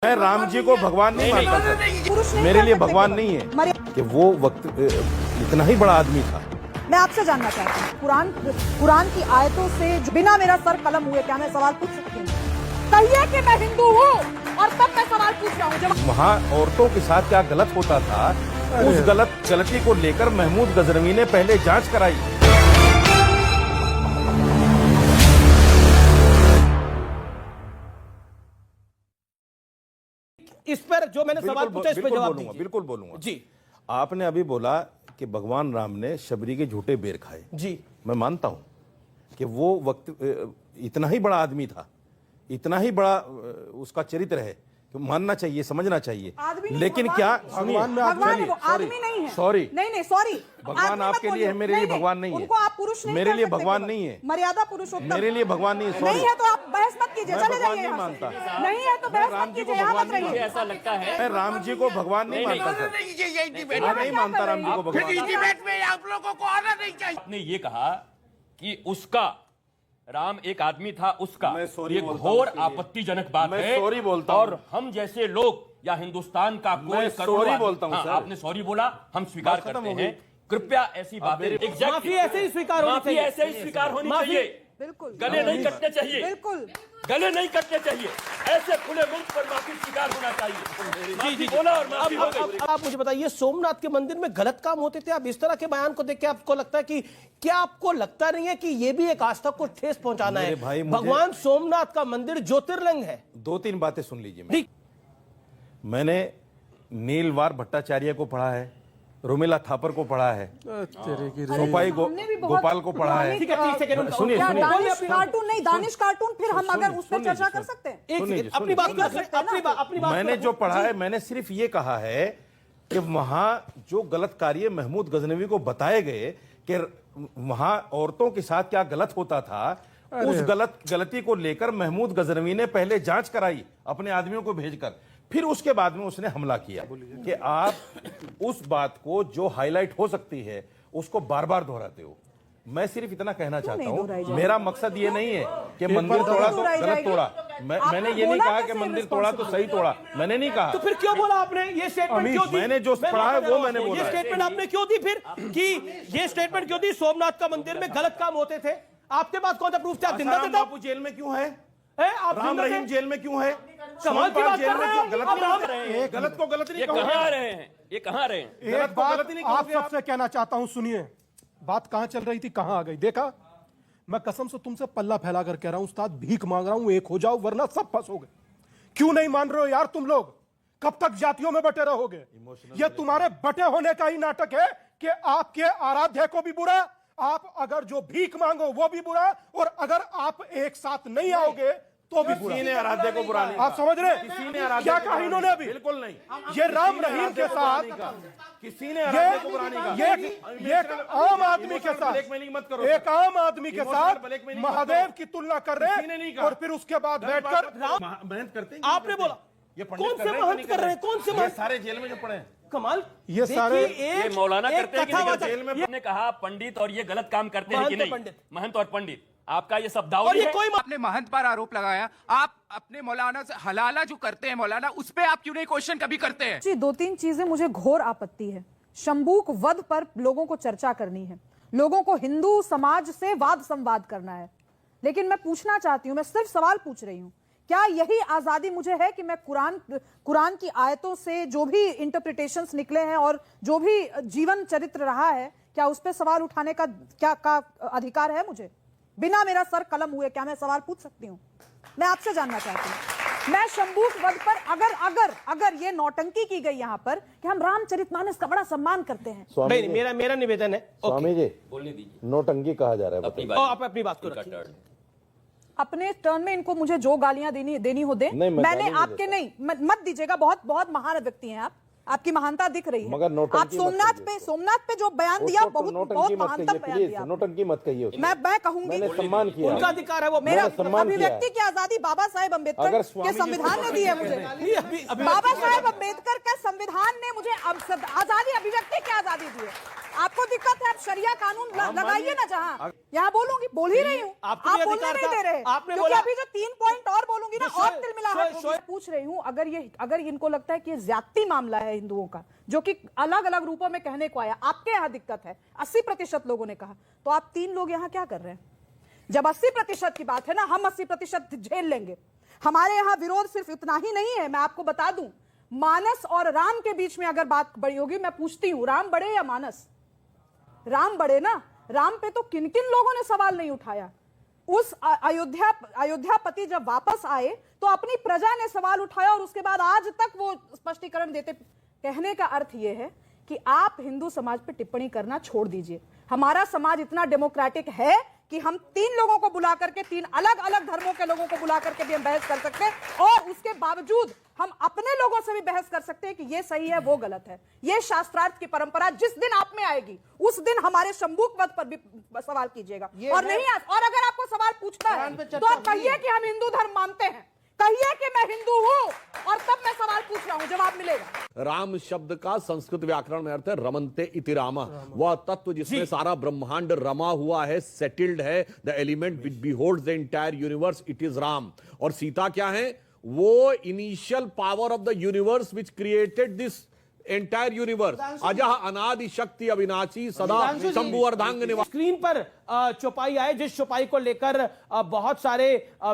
मैं राम जी को भगवान नहीं मानता था, मेरे लिए भगवान नहीं है कि वो वक्त इतना ही बड़ा आदमी था। मैं आपसे जानना चाहती हूँ, कुरान की आयतों से बिना मेरा सर कलम हुए क्या मैं सवाल पूछ सकती हूँ? कहिए कि मैं हिंदू हूँ और तब मैं सवाल पूछ रहा हूँ। जब वहाँ औरतों के साथ क्या गलत होता था, उस गलती को लेकर महमूद गजनवी ने पहले जांच कराई। इस पर जो मैंने सवाल पूछा इस पर जवाब दीजिए। बिल्कुल बोलूंगा जी। आपने अभी बोला कि भगवान राम ने शबरी के झूठे बेर खाए। जी, मैं मानता हूं कि वो वक्त इतना ही बड़ा आदमी था, इतना ही बड़ा उसका चरित्र है कि मानना चाहिए, समझना चाहिए। लेकिन क्या भगवान है, वो आदमी नहीं है। सॉरी, नहीं सॉरी, भगवान आपके लिए है, मेरे लिए भगवान नहीं है। उनको आप पुरुष नहीं मेरे लिए कह सकते, भगवान नहीं है। मर्यादा पुरुषोत्तम मेरे लिए भगवान नहीं है। नहीं है तो आप बहस मत कीजिए, मैं चले भगवान जाइए नहीं यहाँ से। मानता। नहीं है तो बहस राम मत जी को कीजिए, यहाँ भगवान मत नहीं रहिए। ऐसा लगता है मैं राम जी को भगवान नहीं मानता सर। मैं नहीं मानता राम जी को भगवान। डिबेट में आप लोगों को आना नहीं चाहिए। आपने ये कहा कि उसका राम एक आदमी था, उसका मैं सॉरी ये बोलता घोर हूं उसके लिए। आपत्तिजनक बात मैं है। सॉरी बोलता हूं। और हम जैसे लोग या हिंदुस्तान का कोई मैं करोड़ों सॉरी आदमी- बोलता हूं हाँ, सर। आपने सॉरी बोला, हम स्वीकार बात खत्म करते हो गई। हैं। कृपया ऐसी बातें Exactly। माफी ऐसे ही स्वीकार होनी माफी चाहिए। ऐसे ही स्वीकार होनी माफी- चाहिए। बिल्कुल गले नहीं कटने चाहिए, बिल्कुल। गले नहीं कटने चाहिए। ऐसे खुले मुंह पर माफी स्वीकार होना चाहिए। माफी बोला और माफी हो गई। अब आप मुझे बताइए, सोमनाथ के मंदिर में गलत काम होते थे, आप इस तरह के बयान को देख के आपको लगता है कि क्या आपको लगता नहीं है कि ये भी एक आस्था को ठेस पहुंचाना है? मेरे भाई, मुझे- भगवान सोमनाथ का मंदिर ज्योतिर्लिंग है। 2-3 बातें सुन लीजिए। ठीक। मैंने नीलवार भट्टाचार्य को पढ़ा है, रोमिला थापर को पढ़ा है, सोपाई गोपाल को पढ़ा है। ठीक है, 30 सेकंड सुनिए, क्या सुनिए। दानिश कार्टून नहीं, दानिश कार्टून फिर हम अगर उस पर सुनिए, चर्चा कर सकते हैं? एक सुनिए, सेकंड, अपनी सुनिए, बात सुनिए। कर सकते हैं, अपनी बात मैंने कर- जो पढ़ा जी। है, मैंने सिर्फ ये कहा है कि वहां जो गलत कार्य महमूद गजनवी को बताए गए कि वहां औरतों के साथ क्या गलत होता था, उस गलती को लेकर महमूद गजनवी ने पहले जांच कराई अपने आदमियों को भेजकर, फिर उसके बाद में उसने हमला किया कि आप उस बात को जो हाईलाइट हो सकती है उसको बार बार दोहराते हो। मैं सिर्फ इतना कहना चाहता हूं, मेरा मकसद ये नहीं है कि मंदिर तोड़ा तो गलत तोड़ा। मैंने ये नहीं कहा कि मंदिर तोड़ा तो सही तोड़ा, मैंने नहीं कहा। तो फिर क्यों बोला आपने ये स्टेटमेंट? क्यों दी? मैंने जो पढ़ा है वो मैंने बोला ये है। स्टेटमेंट आपने क्यों दी फिर कि ये स्टेटमेंट क्यों दी? सोमनाथ का मंदिर में गलत काम होते थे, आपके पास कौन सा प्रूफ थे? आप जिंदा थे आसाराम तब? बापू जेल में क्यों है? आप राम जिंदा थे? रहीम जेल में क्यों है? कमाल की बात कर रहे हैं गलत आप। नहीं आप कर रहे हैं। गलत को गलत नहीं ये कहोगे। कहाँ रहे हैं? ये कहाँ रहे हैं? गलत एक को बात गलत नहीं आप कहोगे आप। सबसे कहना चाहता हूं, सुनिए। बात कहां चल रही थी, कहां आ गई? देखा, मैं कसम से तुमसे पल्ला फैला कर कह रहा हूं, उस्ताद भीख मांग रहा हूं, एक हो जाओ वरना सब फंसोगे। क्यों नहीं मान रहे हो यार तुम लोग? कब तक जातियों में बटे रहोगे? ये तुम्हारे बटे होने का ही नाटक है कि आपके आराध्य को भी बुरा, आप अगर जो भीख मांगो वो भी बुरा, और अगर आप एक साथ नहीं आओगे तो भी बुरा। किसी ने आराध्य को बुरा नहीं आप समझ रहे किसी हैं ने आराध्य क्या को कहा बुरा इन्होंने नहीं अभी? बिल्कुल नहीं। ये राम किसी ने रहीम के आराध्य को बुरा साथ नहीं कहा। किसी ने आराध्य को बुरा नहीं कहा। ये आम आदमी के साथ ब्लैकमेलिंग मत करो। एक आम आदमी के इमोशनल साथ ब्लैकमेलिंग मत महादेव करो। की तुलना कर रहे किसी ने नहीं हैं कहा। और फिर उसके बाद बैठकर मेहनत करते हैं। आपने बोला ये पंडित कौन कर से रहे हैं, महंत नहीं कर रहे हैं? कौन से ये महंत? सारे जेल में जो पड़े हैं। कमाल। ये देखिए, सारे- ये मौलाना एक करते हैं कि नहीं कथावाचक- करते? जेल में आपने कहा पंडित और ये गलत काम करते हैं कि महंत नहीं? पंडित। महंत और पंडित, आपका ये और शब्दावली ये है। कोई आपने महंत पर आरोप लगाया, आप अपने मौलाना से हलाला जो करते हैं मौलाना, उस पे आप क्यों नहीं क्वेश्चन कभी करते हैं? जी, 2-3 चीजें मुझे घोर आपत्ति है। शंबूक वध पर लोगों को चर्चा करनी है, लोगों को हिंदू समाज से वाद संवाद करना है, लेकिन मैं पूछना चाहती हूं, मैं सिर्फ सवाल पूछ रही हूं, क्या यही आजादी मुझे है कि मैं कुरान की आयतों से जो भी इंटरप्रिटेशंस निकले हैं और जो भी जीवन चरित्र रहा है, क्या उस पर सवाल उठाने का अधिकार है मुझे? बिना मेरा सर कलम हुए क्या मैं सवाल पूछ सकती हूँ? मैं आपसे जानना चाहती हूँ। मैं शंबूक वध पर अगर ये नौटंकी की गई यहाँ पर कि हम रामचरितमानस का बड़ा सम्मान करते हैं। स्वामी नहीं, जी, मेरा निवेदन है। स्वामी जी, बोलने दीजिए नौटंकी कहा जा रहा है। अपनी बताइए। बात। आप अपनी बात को इनका रखिए। टर्न। अपने टर्न में इनको मुझे जो गालियां देनी हो दे। नहीं, मैं मैंने गाली नहीं आपके देता। नहीं मत दीजिएगा, बहुत महान व्यक्ति हैं आप, आपकी महानता दिख रही है। मगर नौटंकी आप मत सोमनाथ पे जो बयान दिया, उसको बहुत नौटंकी मत महानतम कहिए, बयान प्लीज, दिया। नौटंकी मत कहिए उसको। मैं कहूंगी मैंने सम्मान किया। उनका अधिकार है वो। मेरा मैंने सम्मान किया अभिव्यक्ति की आजादी बाबा साहेब अम्बेडकर अगर के स्वामी जी संविधान ने दी है मुझे। अभी बाबा साहेब अम्बेडकर के संविधान ने मुझे आजादी, अभिव्यक्ति की आजादी दी है। आपको दिक्कत है, आप शरिया कानून लगाइए ना जहां। यहाँ बोलूंगी, बोल ही रही हूँ, आप आपको भी बोलने अधिकार नहीं था। दे रहे। आपने क्योंकि बोला- अभी जो 3 पॉइंट और बोलूंगी ना, तो और शोएब- तिलमिलाहट होगी। पूछ रही हूँ, अगर इनको लगता है कि ये ज्यादती मामला है हिंदुओं का, जो कि अलग अलग रूपों में कहने को आया, आपके यहाँ दिक्कत है, 80% लोगों ने कहा, तो आप 3 लोग यहाँ क्या कर रहे हैं? जब 80% की बात है ना, हम 80% झेल लेंगे। हमारे यहाँ विरोध सिर्फ इतना ही नहीं है, मैं आपको बता दूं, मानस और राम के बीच में अगर बात बड़ी होगी, मैं पूछती हूं, राम बड़े या मानस? राम बड़े ना। राम पे तो किन किन लोगों ने सवाल नहीं उठाया। उस अयोध्यापति जब वापस आए तो अपनी प्रजा ने सवाल उठाया, और उसके बाद आज तक वो स्पष्टीकरण देते। कहने का अर्थ यह है कि आप हिंदू समाज पे टिप्पणी करना छोड़ दीजिए। हमारा समाज इतना डेमोक्रेटिक है कि हम 3 लोगों को बुला करके, 3 अलग अलग धर्मों के लोगों को बुला करके भी हम बहस कर सकते हैं, और उसके बावजूद हम अपने लोगों से भी बहस कर सकते हैं कि ये सही है, वो गलत है। ये शास्त्रार्थ की परंपरा जिस दिन आप में आएगी, उस दिन हमारे शंभूक वध पर भी सवाल कीजिएगा। और नहीं, और अगर आपको सवाल पूछना है तो आप कहिए कि हम हिंदू धर्म मानते हैं, कहिए कि मैं हिंदू हूं, और तब मैं सवाल पूछ रहा हूं, जवाब मिलेगा। राम शब्द का संस्कृत व्याकरण में अर्थ है रमन्ते इति रामा, वह तत्व जिसमें सारा ब्रह्मांड रमा हुआ है, सेटल्ड है, the element which beholds the entire universe, it is Ram. और सीता क्या है? वो initial power of the universe which created this entire universe, अजह अनादि शक्ति अविनाशी सदा शंभु अर्धांग निवास। स्क्रीन पर चौपाई आए, जिस चौपाई को लेकर बहुत सारे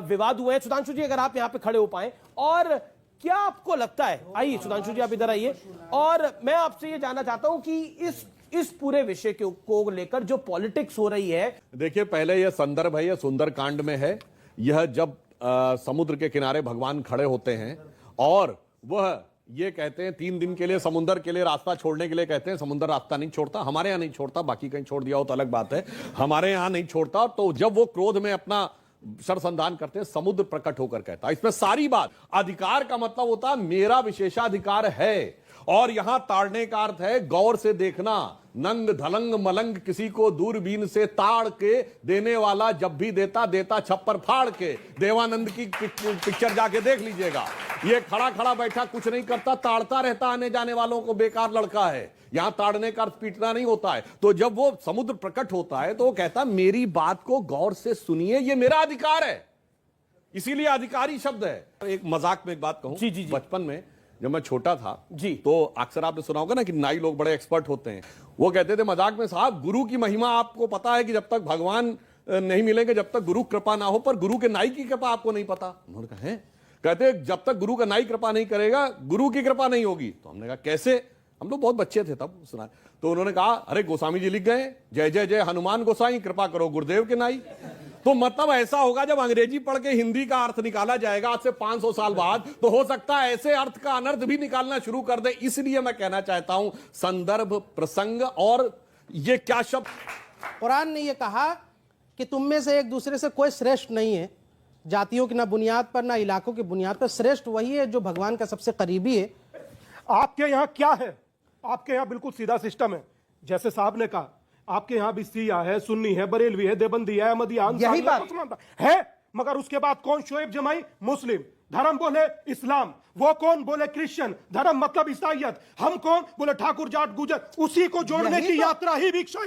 विवाद हुए हैं। सुधांशु जी, अगर आप यहाँ पे खड़े हो पाए, और क्या आपको लगता है, आइए सुधांशु जी आप इधर आइए, और मैं आपसे ये जानना चाहता हूं कि इस पूरे विषय को लेकर जो पॉलिटिक्स हो रही है। देखिए, पहले यह संदर्भ है, यह सुंदर कांड में है। यह जब समुद्र के किनारे भगवान खड़े होते हैं और वह ये कहते हैं 3 दिन के लिए समुद्र के लिए रास्ता छोड़ने के लिए कहते हैं, समुद्र रास्ता नहीं छोड़ता। हमारे यहाँ नहीं छोड़ता, बाकी कहीं छोड़ दिया हो तो अलग बात है, हमारे यहाँ नहीं छोड़ता। तो जब वो क्रोध में अपना सरसंधान करते हैं, समुद्र प्रकट होकर कहता है। इसमें सारी बात अधिकार का मतलब होता है मेरा विशेषाधिकार है, और यहां ताड़ने का अर्थ है गौर से देखना, नंग धलंग मलंग किसी को दूरबीन से ताड़ के देने वाला जब भी देता देता छप्पर फाड़ के। देवानंद की पिक्चर जाके देख लीजिएगा, ये खड़ा खड़ा बैठा कुछ नहीं करता, ताड़ता रहता आने जाने वालों को, बेकार लड़का है। यहां ताड़ने का अर्थ पीटना नहीं होता है। तो जब वो समुद्र प्रकट होता है तो वो कहता मेरी बात को गौर से सुनिए, ये मेरा अधिकार है, इसीलिए अधिकारी शब्द है। एक मजाक में एक बात कहूं, जी, जी, जी। बचपन में जब मैं छोटा था जी, तो अक्सर आपने सुना होगा ना कि नाई लोग बड़े एक्सपर्ट होते हैं। वो कहते थे मजाक में, साहब गुरु की महिमा आपको पता है कि जब तक भगवान नहीं मिलेंगे, जब तक गुरु कृपा ना हो, पर गुरु के नाई की कृपा आपको नहीं पता। उन्होंने कहा है, कहते जब तक गुरु का नाई कृपा नहीं करेगा, गुरु की कृपा नहीं होगी। तो हमने कहा कैसे? हम लोग बहुत बच्चे थे तब, सुना। तो उन्होंने कहा अरे गोस्वामी जी लिख गए, जय जय जय हनुमान गोसाई, कृपा करो गुरुदेव के नाई। तो मतलब ऐसा होगा जब अंग्रेजी पढ़ के हिंदी का अर्थ निकाला जाएगा आज से 500 साल बाद, तो हो सकता है ऐसे अर्थ का अनर्थ भी निकालना शुरू कर दे। इसलिए मैं कहना चाहता हूं संदर्भ, प्रसंग, और ये क्या शब्द। कुरान ने यह कहा कि तुम में से एक दूसरे से कोई श्रेष्ठ नहीं है, जातियों की ना बुनियाद पर ना इलाकों की बुनियाद पर। श्रेष्ठ वही है जो भगवान का सबसे करीबी है। आपके यहाँ क्या है? आपके यहाँ बिल्कुल सीधा सिस्टम है, जैसे साहब ने कहा। आपके यहाँ भी सिया है, सुन्नी है, बरेलवी है, देवबंदी है, अहमदिया, यही बात है। मगर उसके बाद कौन शोएब जमाई? मुस्लिम। धर्म बोले इस्लाम, वो कौन? बोले क्रिश्चियन। धर्म मतलब ईसाइयत। हम कौन? बोले ठाकुर, जाट, गुजर। उसी को जोड़ने की यात्रा ही भिक्षा